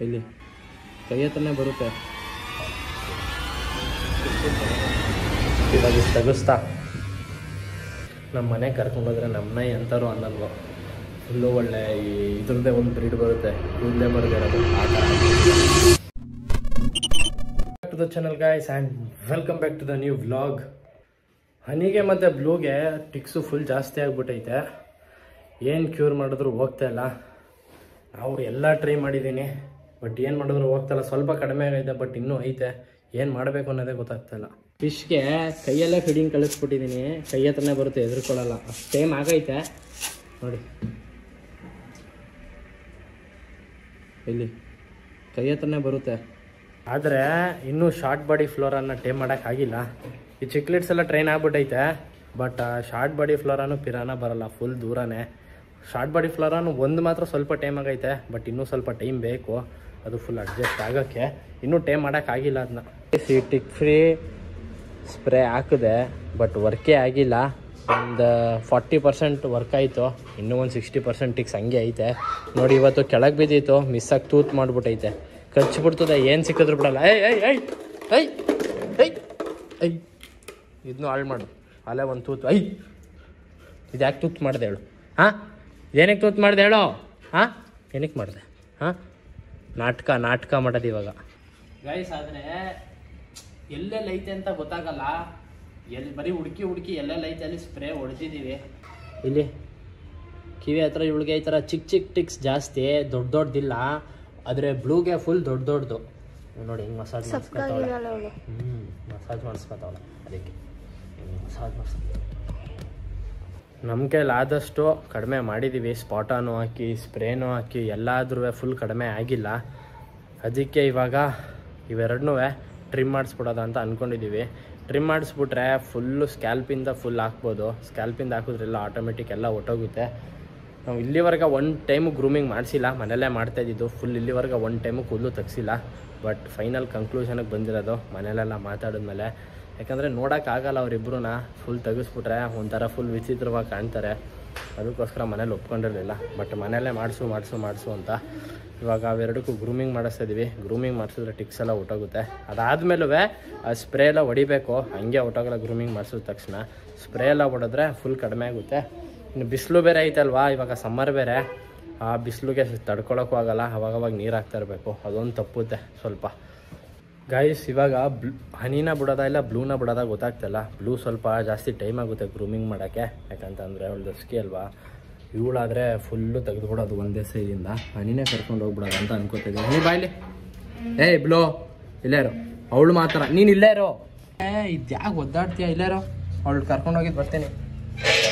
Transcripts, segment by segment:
ಇಲ್ಲಿ ಕೈ ಹತ್ರನೇ ಬರುತ್ತೆ. ಇವಾಗ ತೆಗಿಸ್ತಾ ನಮ್ಮ ಮನೆಗೆ ಕರ್ಕೊಂಡೋದ್ರೆ ನಮ್ಮನೆ ಎಂಥರು ಅನ್ನಲ್ವ, ಫುಲ್ಲು ಒಳ್ಳೆ ಈ ಇದ್ರದ್ದೇ ಒಂದು ಬ್ರೀಡ್ ಬರುತ್ತೆ, ಕೂದಲೇ ಬರೆದಿರೋದು ಆ ಥರ. To the channel guys and welcome back to the new vlog. ಹನಿಗೆ ಮತ್ತು ಬ್ಲೂಗೆ ಟಿಕ್ಸು ಫುಲ್ ಜಾಸ್ತಿ ಆಗಿಬಿಟ್ಟೈತೆ. ಏನು ಕ್ಯೂರ್ ಮಾಡಿದ್ರು ಹೋಗ್ತಾ ಇಲ್ಲ. ನಾವು ಎಲ್ಲ ಟ್ರೈ ಮಾಡಿದ್ದೀನಿ, ಬಟ್ ಏನು ಮಾಡಿದ್ರು ಹೋಗ್ತಾಯಿಲ್ಲ. ಸ್ವಲ್ಪ ಕಡಿಮೆ ಆಗೈತೆ, ಬಟ್ ಇನ್ನೂ ಐತೆ. ಏನು ಮಾಡಬೇಕು ಅನ್ನೋದೇ ಗೊತ್ತಾಗ್ತಾಯಿಲ್ಲ. ಫಿಶ್ಗೆ ಕೈಯಲ್ಲೇ ಫೀಡಿಂಗ್ ಕಳಿಸ್ಬಿಟ್ಟಿದ್ದೀನಿ, ಕೈ ಹತ್ರನೇ ಬರುತ್ತೆ, ಎದುರ್ಕೊಳ್ಳಲ್ಲ. ಅಷ್ಟು ಟೈಮ್ ಆಗೈತೆ ನೋಡಿ. ಇಲ್ಲಿ ಕೈ ಹತ್ರನೇ ಬರುತ್ತೆ, ಆದರೆ ಇನ್ನೂ ಶಾರ್ಟ್ ಬಾಡಿ ಫ್ಲೋರನ್ನು ಟೈಮ್ ಮಾಡೋಕ್ಕಾಗಿಲ್ಲ. ಈ ಚಿಕ್ಲೆಟ್ಸ್ ಎಲ್ಲ ಟ್ರೈನ್ ಆಗ್ಬಿಟ್ಟೈತೆ, ಬಟ್ ಶಾರ್ಟ್ ಬಾಡಿ ಫ್ಲೋರಾನು ಪಿರಾನ ಬರೋಲ್ಲ, ಫುಲ್ ದೂರನೇ. ಶಾರ್ಟ್ ಬಾಡಿ ಫ್ಲೋರಾನು ಒಂದು ಮಾತ್ರ ಸ್ವಲ್ಪ ಟೈಮ್ ಆಗೈತೆ, ಬಟ್ ಇನ್ನೂ ಸ್ವಲ್ಪ ಟೈಮ್ ಬೇಕು ಅದು ಫುಲ್ ಅಡ್ಜಸ್ಟ್ ಆಗೋಕ್ಕೆ. ಇನ್ನೂ ಟೈಮ್ ಮಾಡೋಕ್ಕಾಗಿಲ್ಲ ಅದನ್ನ. ಈ ಟಿಕ್ ಫ್ರೀ ಸ್ಪ್ರೇ ಹಾಕಿದೆ, ಬಟ್ ವರ್ಕೇ ಆಗಿಲ್ಲ. ಒಂದು 40% ವರ್ಕ್ ಆಯಿತು, ಇನ್ನೂ ಒಂದು 60% ಟಿಕ್ಸ್ ಹಂಗೆ ಐತೆ ನೋಡಿ. ಇವತ್ತು ಕೆಳಗೆ ಬಿದ್ದಿತ್ತು, ಮಿಸ್ಸಾಗಿ ತೂತ್ ಮಾಡಿಬಿಟ್ಟೈತೆ, ಕಚ್ಚಿಬಿಡ್ತದೆ. ಏನು ಸಿಕ್ಕಿದ್ರು ಬಿಡಲ್ಲ. I I I I I I ಇದನ್ನೂ ಹಾಳು ಮಾಡು. ಅಲ್ಲೇ ಒಂದು ತೂತು. ಐ ಇದು ಯಾಕೆ ತೂತು ಮಾಡಿದೆ ಹೇಳು? ಹಾಂ, ಏನಕ್ಕೆ ತೂತು ಮಾಡಿದೆ ಹೇಳೋ? ಹಾಂ, ಏನಕ್ಕೆ ಮಾಡಿದೆ? ಹಾಂ, ನಾಟಕ ಮಾಡೋದು ಇವಾಗ ಗೈಸ್. ಆದರೆ ಎಲ್ಲೆಲ್ಲಿ ಐತೆ ಅಂತ ಗೊತ್ತಾಗಲ್ಲ. ಬರೀ ಹುಡುಕಿ ಎಲ್ಲೆಲ್ಲಿ ಐತೆ ಅಲ್ಲಿ ಸ್ಪ್ರೇ ಹೊಡೆದಿದ್ದೀವಿ. ಇಲ್ಲಿ ಕಿವಿ ಹತ್ರ ಇವಳಿಗೆ ಈ ಥರ ಚಿಕ್ಕ ಟಿಕ್ಸ್ ಜಾಸ್ತಿ, ದೊಡ್ಡದಿಲ್ಲ. ಆದರೆ ಬ್ಲೂಗೆ ಫುಲ್ ದೊಡ್ಡದು ನೋಡಿ. ಹಿಂಗೆ ಮಸಾಜ್ ಮಾಡಿಸ್ಕೊತಾವಳೆ. ಮಸಾಜ್ ಮಾಡಿಸ್ಕೊತಾವಳೆ, ಅದಕ್ಕೆ ಮಸಾಜ್ ಮಾಡಿಸ್ಕೊತಾವಳೆ. ನಮ್ಮ ಕೈಲಿ ಆದಷ್ಟು ಕಡಿಮೆ ಮಾಡಿದ್ದೀವಿ. ಸ್ಪಾಟಾನು ಹಾಕಿ, ಸ್ಪ್ರೇನೂ ಹಾಕಿ, ಎಲ್ಲಾದ್ರೂ ಫುಲ್ ಕಡಿಮೆ ಆಗಿಲ್ಲ. ಅದಕ್ಕೆ ಇವಾಗ ಇವೆರಡನ್ನೂ ಟ್ರಿಮ್ ಮಾಡಿಸ್ಬಿಡೋದ ಅಂತ ಅಂದ್ಕೊಂಡಿದ್ದೀವಿ. ಟ್ರಿಮ್ ಮಾಡಿಸ್ಬಿಟ್ರೆ ಫುಲ್ಲು ಸ್ಕ್ಯಾಲ್ಪಿಂದ ಫುಲ್ ಹಾಕ್ಬೋದು. ಸ್ಕ್ಯಾಲ್ಪಿಂದ ಹಾಕಿದ್ರೆಲ್ಲ ಆಟೋಮೆಟಿಕ್ ಎಲ್ಲ ಹೊಟ್ಟೋಗುತ್ತೆ. ನಾವು ಇಲ್ಲಿವರೆಗೆ ಒನ್ ಟೈಮು ಗ್ರೂಮಿಂಗ್ ಮಾಡಿಸಿಲ್ಲ, ಮನೆಯಲ್ಲೇ ಮಾಡ್ತಾಯಿದ್ದು. ಫುಲ್ ಇಲ್ಲಿವರೆಗೆ ಒನ್ ಟೈಮು ಕೂದಲು ತೆಗ್ಸಿಲ್ಲ. ಬಟ್ ಫೈನಲ್ ಕನ್ಕ್ಲೂಷನ್ಗೆ ಬಂದಿರೋದು ಮನೆಯಲ್ಲೆಲ್ಲ ಮಾತಾಡಿದ್ಮೇಲೆ. ಯಾಕಂದರೆ ನೋಡೋಕ್ಕಾಗಲ್ಲ ಅವರಿಬ್ಬರೂ ಫುಲ್ ತೆಗೆಸ್ಬಿಟ್ರೆ ಒಂಥರ ಫುಲ್ ವಿಚಿತ್ರವಾಗಿ ಕಾಣ್ತಾರೆ. ಅದಕ್ಕೋಸ್ಕರ ಮನೇಲಿ ಒಪ್ಕೊಂಡಿರಲಿಲ್ಲ. ಬಟ್ ಮನೆಯಲ್ಲೇ ಮಾಡಿಸು ಅಂತ ಇವಾಗ ಅವೆರಡಕ್ಕೂ ಗ್ರೂಮಿಂಗ್ ಮಾಡಿಸ್ತಿದ್ದೀವಿ. ಗ್ರೂಮಿಂಗ್ ಮಾಡಿಸಿದ್ರೆ ಟಿಕ್ಸ್ ಎಲ್ಲ ಹೊಟ್ಟೋಗುತ್ತೆ. ಅದಾದಮೇಲೂ ಆ ಸ್ಪ್ರೇ ಎಲ್ಲ ಹೊಡಿಬೇಕು, ಹಂಗೆ ಹೊಟ್ಟೋಗಲ್ಲ. ಗ್ರೂಮಿಂಗ್ ಮಾಡಿಸಿದ ತಕ್ಷಣ ಸ್ಪ್ರೇ ಎಲ್ಲ ಹೊಡೆದ್ರೆ ಫುಲ್ ಕಡಿಮೆ ಆಗುತ್ತೆ. ಇನ್ನು ಬಿಸಿಲು ಬೇರೆ ಐತಲ್ವಾ, ಇವಾಗ ಸಮ್ಮರ್ ಬೇರೆ. ಆ ಬಿಸಿಲಿಗೆ ತಡ್ಕೊಳಕ್ಕೂ ಆಗಲ್ಲ, ಅವಾಗವಾಗ ನೀರು ಹಾಕ್ತಾ ಇರಬೇಕು. ಅದೊಂದು ತಪ್ಪುತ್ತೆ ಸ್ವಲ್ಪ ಗೈಸ್. ಇವಾಗ ಹನಿನ ಬಿಡೋದ ಇಲ್ಲ ಬ್ಲೂನ ಬಿಡೋದ ಗೊತ್ತಾಗ್ತಿಲ್ಲ. ಬ್ಲೂ ಸ್ವಲ್ಪ ಜಾಸ್ತಿ ಟೈಮ್ ಆಗುತ್ತೆ ಗ್ರೂಮಿಂಗ್ ಮಾಡೋಕ್ಕೆ, ಯಾಕಂತಂದರೆ ಅವಳು ದಸ್ಕಿ ಅಲ್ವಾ. ಇವಳಾದರೆ ಫುಲ್ಲು ತೆಗೆದುಬಿಡೋದು ಒಂದೇ ಸೈದಿಂದ. ಹನಿನೇ ಕರ್ಕೊಂಡು ಹೋಗ್ಬಿಡೋದು ಅಂತ ಅನ್ಕೋತಿದ್ದೀನಿ. ಹನಿ ಬಾಯ್ಲಿ. ಏಯ್ ಬ್ಲೂ, ಇಲ್ಲೇ ಇರೋ. ಅವಳು ಮಾತ್ರ, ನೀನು ಇಲ್ಲೇ ಇರೋ. ಇದು ಯಾಕೆ ಒದ್ದಾಡ್ತೀಯ? ಇಲ್ಲೇ ಇರೋ. ಅವಳು ಕರ್ಕೊಂಡೋಗಿದ್ದು ಬರ್ತೀನಿ.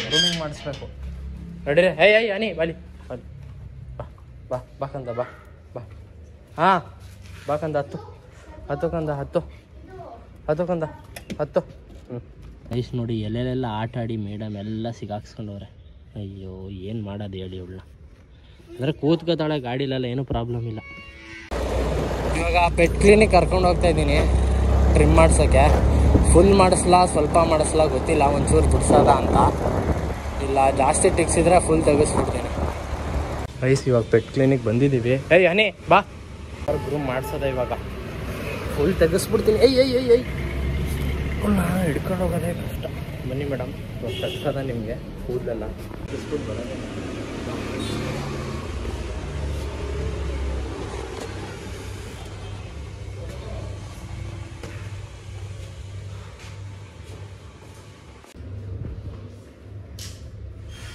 ಗ್ರೂಮಿಂಗ್ ಮಾಡಿಸ್ಬೇಕು. ನಡೀರಿ. ಏಯ್ ಹನಿ ಬಾಲಿ ಬಾಲಿ. ಬಾ ಬಾಕಂದ ಬಾ. ಹಾಂ ಬಾಕಂದ ಹತ್ತು. ಐಸ್ ನೋಡಿ, ಎಲ್ಲೆಲ್ಲ ಆಟ ಆಡಿ ಮೇಡಮ್ ಎಲ್ಲ ಸಿಗಾಕ್ಸ್ಕೊಂಡವ್ರೆ. ಅಯ್ಯೋ, ಏನು ಮಾಡೋದು ಹೇಳಿ ಇವಳನ್ನ. ಅಂದರೆ ಕೂತ್ಕೋತಾಳೆ ಗಾಡಿಲೆಲ್ಲ, ಏನೂ ಪ್ರಾಬ್ಲಮ್ ಇಲ್ಲ. ಇವಾಗ ಪೆಟ್ ಕ್ಲಿನಿಕ್ ಕರ್ಕೊಂಡು ಹೋಗ್ತಾ ಇದ್ದೀನಿ ಟ್ರಿಮ್ ಮಾಡ್ಸೋಕ್ಕೆ. ಫುಲ್ ಮಾಡಿಸ್ಲಾ ಸ್ವಲ್ಪ ಮಾಡಿಸ್ಲಾ ಗೊತ್ತಿಲ್ಲ, ಒಂಚೂರು ಬಿಡ್ಸೋದ ಅಂತ. ಇಲ್ಲ ಜಾಸ್ತಿ ಟಿಕ್ಸ್ ಇದ್ರೆ ಫುಲ್ ತೆಗೆಸ್ಬಿಡ್ತೀನಿ. ಐಸ್ ಇವಾಗ ಪೆಟ್ ಕ್ಲಿನಿಕ್ ಬಂದಿದ್ದೀವಿ. ಏಯ್ ಹನಿ ಬಾ. ಗ್ರೂಮ್ ಮಾಡಿಸೋದ ಇವಾಗ ಫುಲ್ ತೆಗೆಸ್ಬಿಡ್ತೀನಿ. ಐ ಹಿಡ್ಕೊಂಡು ಹೋಗೋದೇ ಕಷ್ಟ. ಬನ್ನಿ ಮೇಡಮ್, ತೆಗ್ಸೋದ ನಿಮಗೆ ಕೂದಲೆಲ್ಲ ತೆಗೆಸ್ಬಿಟ್ಟು ಬರೋದೇ.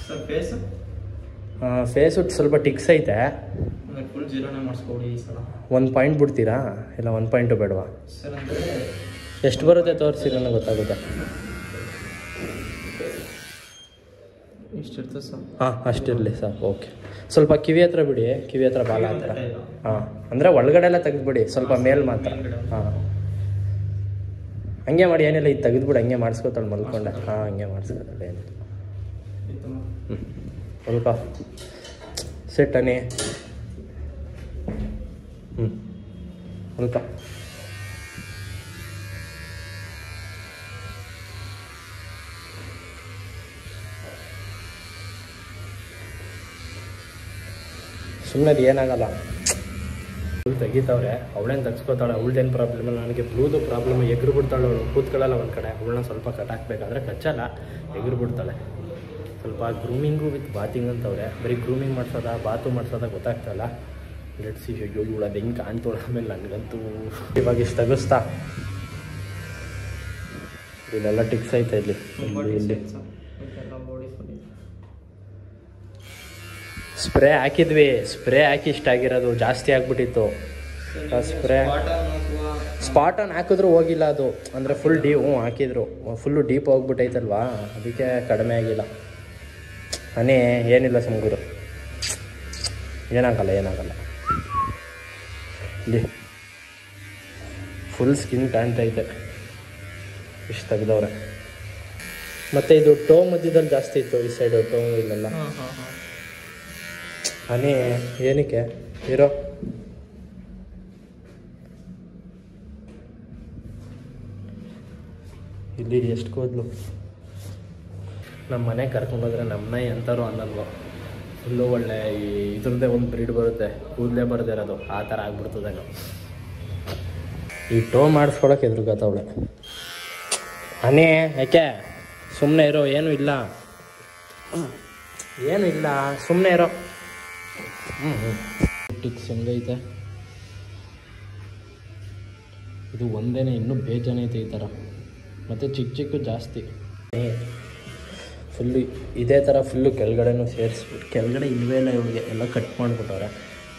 ಸರ್ ಫೇಸು ಸ್ವಲ್ಪ ಟಿಕ್ಸ್ ಐತೆ. ಫುಲ್ ಜೀರೋನೇ ಮಾಡಿಸ್ಕೊಡಿ ಈ ಸಲ. 1 ಪಾಯಿಂಟ್ ಬಿಡ್ತೀರಾ? ಇಲ್ಲ 1 ಪಾಯಿಂಟು ಬೇಡವಾ? ಸರ್ ಅಂದರೆ ಎಷ್ಟು ಬರುತ್ತೆ ತೋರಿಸಿ, ನನಗೆ ಗೊತ್ತಾಗುತ್ತೆ. ಇಷ್ಟಿರ್ತದೆ ಸರ್. ಹಾಂ, ಅಷ್ಟಿರಲಿ ಸರ್. ಓಕೆ. ಸ್ವಲ್ಪ ಕಿವಿ ಹತ್ರ ಬಿಡಿ, ಕಿವಿ ಹತ್ರ ಬಾಲ ಹತ್ರ. ಹಾಂ, ಅಂದರೆ ಒಳಗಡೆ ಎಲ್ಲ ತೆಗೆದ್ಬಿಡಿ, ಸ್ವಲ್ಪ ಮೇಲ್ ಮಾತ್ರ. ಹಾಂ, ಹಂಗೆ ಮಾಡಿ. ಏನಿಲ್ಲ, ಇದು ತೆಗೆದ್ಬಿಡಿ, ಹಂಗೆ ಮಾಡಿಸ್ಕೊತಾಳೆ ಮಲ್ಕೊಂಡೆ. ಹಾಂ, ಹಂಗೆ ಮಾಡಿಸ್ಕೊತಾಳೆ. ಏನು ಸ್ವಲ್ಪ ಸೆಟ್ ಹನಿ. ಸ್ವಲ್ಪ ಸುಮ್ಮನೆ ಏನಾಗಲ್ಲ. ತೆಗಿತಾವ್ರೆ, ಅವಳೇನು ತೆಗ್ಸ್ಕೊತಾಳೆ, ಅವಳದೇನು ಪ್ರಾಬ್ಲಮ್ ಇಲ್ಲ. ನನಗೆ ಬ್ಲೂದು ಪ್ರಾಬ್ಲಮ್, ಎಗ್ರು ಬಿಡ್ತಾಳೆ ಅವಳು, ಕೂತ್ಕೊಳ್ಳಲ್ಲ ಒಂದು ಕಡೆ. ಅವಳನ್ನ ಸ್ವಲ್ಪ ಕಟ್ಟಾಕಬೇಕಾದ್ರೆ ಕಚ್ಚಲ್ಲ, ಎಗ್ರು ಬಿಡ್ತಾಳೆ. ಸ್ವಲ್ಪ ಗ್ರೂಮಿಂಗು ವಿತ್ ಬಾತಿಂಗ್ ಅಂತವ್ರೆ, ಬರೀ ಗ್ರೂಮಿಂಗ್ ಮಾಡ್ಸೋದ ಬಾತು ಮಾಡ್ಸೋದ ಗೊತ್ತಾಗ್ತಲ್ಲ. ಲೆಟ್ಸಿ ಅಯ್ಯೋ ಇವಳು ಅದು ಹೆಂಗೆ ಕಾಣ್ತೋಳ. ಆಮೇಲೆ ನನಗಂತೂ ಇವಾಗ ಇಷ್ಟು ತೆಗಿಸ್ತಾ ಇಲ್ಲೆಲ್ಲ ಟಿಕ್ಸ್ ಐತೆ ಇಲ್ಲಿ ಇಲ್ಲಿ ಸ್ಪ್ರೇ ಹಾಕಿದ್ವಿ, ಸ್ಪ್ರೇ ಹಾಕಿ ಇಷ್ಟ ಆಗಿರೋದು, ಜಾಸ್ತಿ ಆಗ್ಬಿಟ್ಟಿತ್ತು. ಸ್ಪ್ರೇ ಸ್ಪಾಟನ್ ಹಾಕಿದ್ರು ಹೋಗಿಲ್ಲ ಅದು, ಅಂದರೆ ಫುಲ್ ಡೀಪ್ ಹಾಕಿದ್ರು, ಫುಲ್ಲು ಡೀಪ್ ಹೋಗ್ಬಿಟ್ಟೈತಲ್ವಾ, ಅದಕ್ಕೆ ಕಡಿಮೆ ಆಗಿಲ್ಲ. ಹನಿ ಏನಿಲ್ಲ ಸಂಗೂರು, ಏನಾಗಲ್ಲ ಇಲ್ಲಿ ಫುಲ್ ಸ್ಕಿನ್ ಕಾಣ್ತೈತೆ. ಇಷ್ಟು ತೆಗ್ದವ್ರೆ. ಮತ್ತು ಇದು ಟೋ ಮಧ್ಯದಲ್ಲಿ ಜಾಸ್ತಿ ಇತ್ತು, ಈ ಸೈಡು ಟೋ ಇಲ್ಲೆಲ್ಲ. ಹನಿ ಏನಕ್ಕೆ ಇರೋ ಇಲ್ಲಿ ಎಷ್ಟು ಕೂದಲು. ನಮ್ಮ ಮನೆಗೆ ಕರ್ಕೊಂಡೋದ್ರೆ ನಮ್ಮನ್ನ ಎಂಥವ್ರು ಅನ್ನಲ್ವೋ, ಫುಲ್ಲು ಒಳ್ಳೆ ಈ ಇದ್ರದ್ದೇ ಒಂದು ಬ್ರೀಡ್ ಬರುತ್ತೆ, ಕೂದಲೇ ಬರದೇ ಇರೋದು, ಆ ಥರ ಆಗ್ಬಿಡ್ತದೇನೋ. ಈ ಟೋ ಮಾಡಿಸ್ಕೊಳಕ್ಕೆ ಎದುರುಗತ್ತವಳೆ. ಹನಿ ಯಾಕೆ ಸುಮ್ಮನೆ ಇರೋ, ಏನೂ ಇಲ್ಲ ಸುಮ್ಮನೆ ಇರೋ. ಟಿಕ್ಸ್ ಹೆಂಗೈತೆ ಇದು ಒಂದೇನೆ, ಇನ್ನೂ ಬೇಜಾನೆ ಐತೆ ಈ ಥರ. ಮತ್ತು ಚಿಕ್ಕ ಜಾಸ್ತಿ ಫುಲ್ಲು ಇದೇ ಥರ ಫುಲ್ಲು ಕೆಳಗಡೆನೂ ಸೇರಿಸ್ಬಿಟ್ಟು, ಕೆಳಗಡೆ ಇಲ್ವೇ ಇಲ್ಲ ಇವಳಿಗೆ, ಎಲ್ಲ ಕಟ್ ಮಾಡಿಬಿಟ್ಟವ್ರೆ.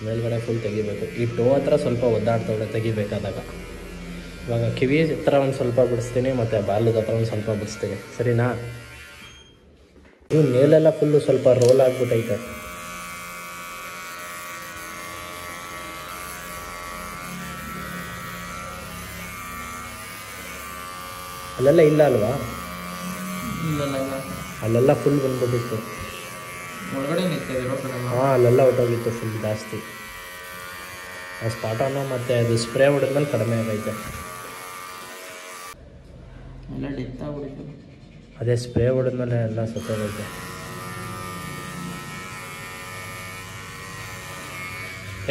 ಮೇಲ್ಗಡೆ ಫುಲ್ ತೆಗಿಬೇಕು. ಈ ಟೋ ಹತ್ರ ಸ್ವಲ್ಪ ಒದ್ದಾಡ್ತವಳೆ ತೆಗಿಬೇಕಾದಾಗ. ಇವಾಗ ಕಿವಿ ಹತ್ರ ಒಂದು ಸ್ವಲ್ಪ ಬಿಡಿಸ್ತೀನಿ, ಮತ್ತು ಬಾಲದ ಹತ್ರ ಒಂದು ಸ್ವಲ್ಪ ಬಿಡಿಸ್ತೀನಿ, ಸರಿನಾ? ಇದು ಮೇಲೆಲ್ಲ ಫುಲ್ಲು ಸ್ವಲ್ಪ ರೋಲ್ ಆಗಿಬಿಟ್ಟೈತೆ. ಅಲ್ಲೆಲ್ಲ ಇಲ್ಲ ಅಲ್ವಾ? ಅಲ್ಲೆಲ್ಲ ಫುಲ್ ಬಂದ್ಬಿಟ್ಟಿತ್ತು ಒಳಗಡೆ. ಹಾಂ, ಅಲ್ಲೆಲ್ಲ ಹೊಟ್ಟೋಗಿತ್ತು ಫುಲ್ ಜಾಸ್ತಿ. ಆ ಸ್ಪಾಟನ್ನು ಮತ್ತು ಅದು ಸ್ಪ್ರೇ ಹೊಡೆದ್ಮೇಲೆ ಕಡಿಮೆ ಆಗೈತೆ. ಎಲ್ಲ ಡೆತ್ ಆಗ್ಬಿಟ್ಟಿತ್ತು. ಅದೇ ಸ್ಪ್ರೇ ಹೊಡೆದ್ಮೇಲೆ ಎಲ್ಲ ಸತ್ತೋಗೈತೆ.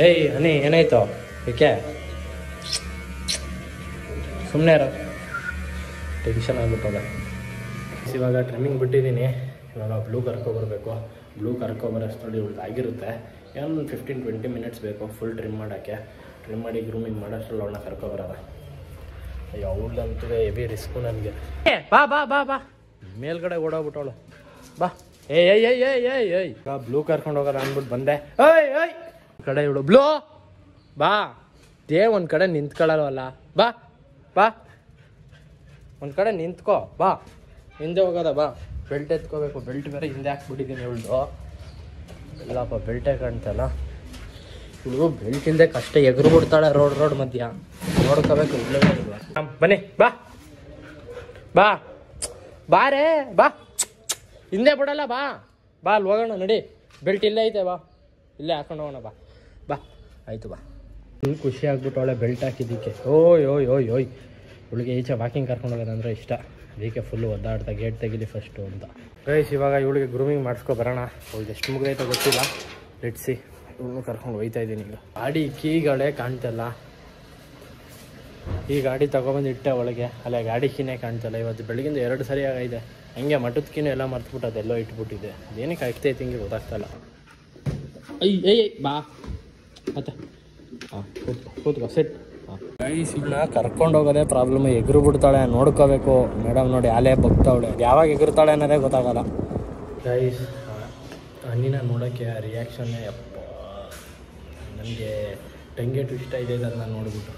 ಏಯ್ ಹನಿ ಏನಾಯ್ತು? ಏಕೆ ಸುಮ್ಮನೆ ಇರೋ, ಟೆನ್ಷನ್ ಆಗ್ಬಿಟ್ಟದ. ಇವಾಗ ಟ್ರಿಮ್ಮಿಂಗ್ ಬಿಟ್ಟಿದ್ದೀನಿ, ಇವಾಗ ಬ್ಲೂ ಕರ್ಕೊಬರ್ಬೇಕು. ಬ್ಲೂ ಕರ್ಕೊಬರೋಷ್ಟರಲ್ಲಿ ಇವ್ರದ್ದು ಆಗಿರುತ್ತೆ, ಏನು 15-20 ಮಿನಿಟ್ಸ್ ಬೇಕು ಫುಲ್ ಟ್ರಿಮ್ ಮಾಡೋಕ್ಕೆ. ಟ್ರಿಮ್ ಮಾಡಿ ಗ್ರೂಮಿಂಗ್ ಮಾಡೋಷ್ಟ್ರಲ್ಲಿ ಅವಳನ್ನ ಕರ್ಕೊಬರೋದ. ಅಯ್ಯೋ ಅವಳಂತೂ ಹೆವಿ ರಿಸ್ಕು ನನಗೆ. ಬಾ ಬಾ ಬಾ ಬಾ ಮೇಲ್ಗಡೆ ಓಡೋಗ್ಬಿಟ್ಟವಳು, ಬಾ. ಏಯ್ ಬ್ಲೂ ಕರ್ಕೊಂಡು ಹೋಗೋದ ಅಂದ್ಬಿಟ್ಟು ಬಂದೆ. ಏಯ್ ಕಡೆ ಇವಳು ಬ್ಲೂ ಬಾ. ಒಂದು ಕಡೆ ನಿಂತ್ಕೊಳ್ಳಲ್ವಲ್ಲ, ಬಾ ಬಾ ಒಂದು ಕಡೆ ನಿಂತ್ಕೋ, ಬಾ. ಹಿಂದೆ ಹೋಗೋದ, ಬಾ. ಬೆಲ್ಟ್ ಎತ್ಕೋಬೇಕು, ಬೆಲ್ಟ್ ಬೇರೆ ಹಿಂದೆ ಹಾಕ್ಬಿಟ್ಟಿದ್ದೀನಿ ಇವಳ್ದು. ಇಲ್ಲಪ್ಪ ಬೆಲ್ಟೇ ಕಾಣ್ತಲ್ಲ ಇವಳು. ಬೆಲ್ಟ್ ಹಿಂದೆ ಕಷ್ಟ ಎಗರು ಬಿಡ್ತಾಳೆ ರೋಡ್ ಮಧ್ಯ, ನೋಡ್ಕೋಬೇಕು. ಇಲ್ಲೇ ಬನ್ನಿ, ಬಾ ಬಾ ಬಾರೇ, ಬಾ. ಹಿಂದೆ ಬಿಡಲ್ಲ, ಬಾ ಬಾ ಅಲ್ಲಿ ಹೋಗೋಣ ನಡಿ. ಬೆಲ್ಟ್ ಇಲ್ಲೇ ಐತೆ, ಬಾ ಇಲ್ಲೇ ಹಾಕೊಂಡು ಹೋಗೋಣ, ಬಾ ಬಾ. ಆಯಿತು ಬಾ. ಫುಲ್ ಖುಷಿ ಆಗ್ಬಿಟ್ಟವಳೆ ಬೆಲ್ಟ್ ಹಾಕಿದ್ದಕ್ಕೆ. ಓಯ್ ಇವಳಿಗೆ ಈಚೆ ವಾಕಿಂಗ್ ಕರ್ಕೊಂಡು ಹೋಗೋದಂದ್ರೆ ಇಷ್ಟ, ಅದಕ್ಕೆ ಫುಲ್ಲು ಒದ್ದಾಡ್ತಾ ಗೇಟ್ ತೆಗಿಲಿ ಫಸ್ಟು ಅಂತ. ಗೈಸ್ ಇವಾಗ ಇವಳಿಗೆ ಗ್ರೂಮಿಂಗ್ ಮಾಡಿಸ್ಕೊಬರೋಣ. ಅವಳಿಗೆ ಎಷ್ಟು ಮುಗಿದೈತೋ ಗೊತ್ತಿಲ್ಲ, ಲೆಟ್ಸಿ. ಇವಳು ಕರ್ಕೊಂಡು ಹೋಗ್ತಾ ಇದ್ದೀನಿ. ಈಗ ಗಾಡಿ ಕೀಗಳೇ ಕಾಣ್ತಲ್ಲ. ಈ ಗಾಡಿ ತೊಗೊಬಂದು ಇಟ್ಟೆ ಒಳಗೆ, ಅಲ್ಲೇ ಗಾಡಿ ಕೀನೇ ಕಾಣ್ತಲ್ಲ. ಇವತ್ತು ಬೆಳಗಿಂದ 2 ಸರಿ ಆಗೈತೆ. ಹಂಗೆ ಮಠದ ಕೀನು ಎಲ್ಲ ಮರ್ತ್ಬಿಟ್ಟು ಅದೆಲ್ಲೋ ಇಟ್ಬಿಟ್ಟಿದೆ. ಅದೇನಕ್ಕೆ ಆಗ್ತೈತೆ ಹಿಂಗೆ ಗೊತ್ತಾಗ್ತಲ್ಲ. ಅಯ್ಯ ಬಾ ಮತ್ತೆ ಹಾಂ ಕೂತ್ಕೋ ಸೆಟ್. ಗೈಸ್ ಇವಳನ್ನ ಕರ್ಕೊಂಡು ಹೋಗೋದೇ ಪ್ರಾಬ್ಲಮ್, ಎಗರು ಬಿಡ್ತಾಳೆ, ನೋಡ್ಕೋಬೇಕು. ಮೇಡಮ್ ನೋಡಿ ಅಲ್ಲೇ ಬಗ್ತಾವಳೆ, ಯಾವಾಗ ಎಗರ್ತಾಳೆ ಅನ್ನೋದೇ ಗೊತ್ತಾಗಲ್ಲ. ಗೈಸ್ ಹಣ್ಣಿನ ನೋಡೋಕ್ಕೆ ರಿಯಾಕ್ಷನ್ನೇ ಯಪ್ಪ, ನನಗೆ ಟಂಗೆ ಟ್ವಿಸ್ಟ್ ಇದೆ ಅದನ್ನ ನೋಡ್ಬಿಟ್ಟು.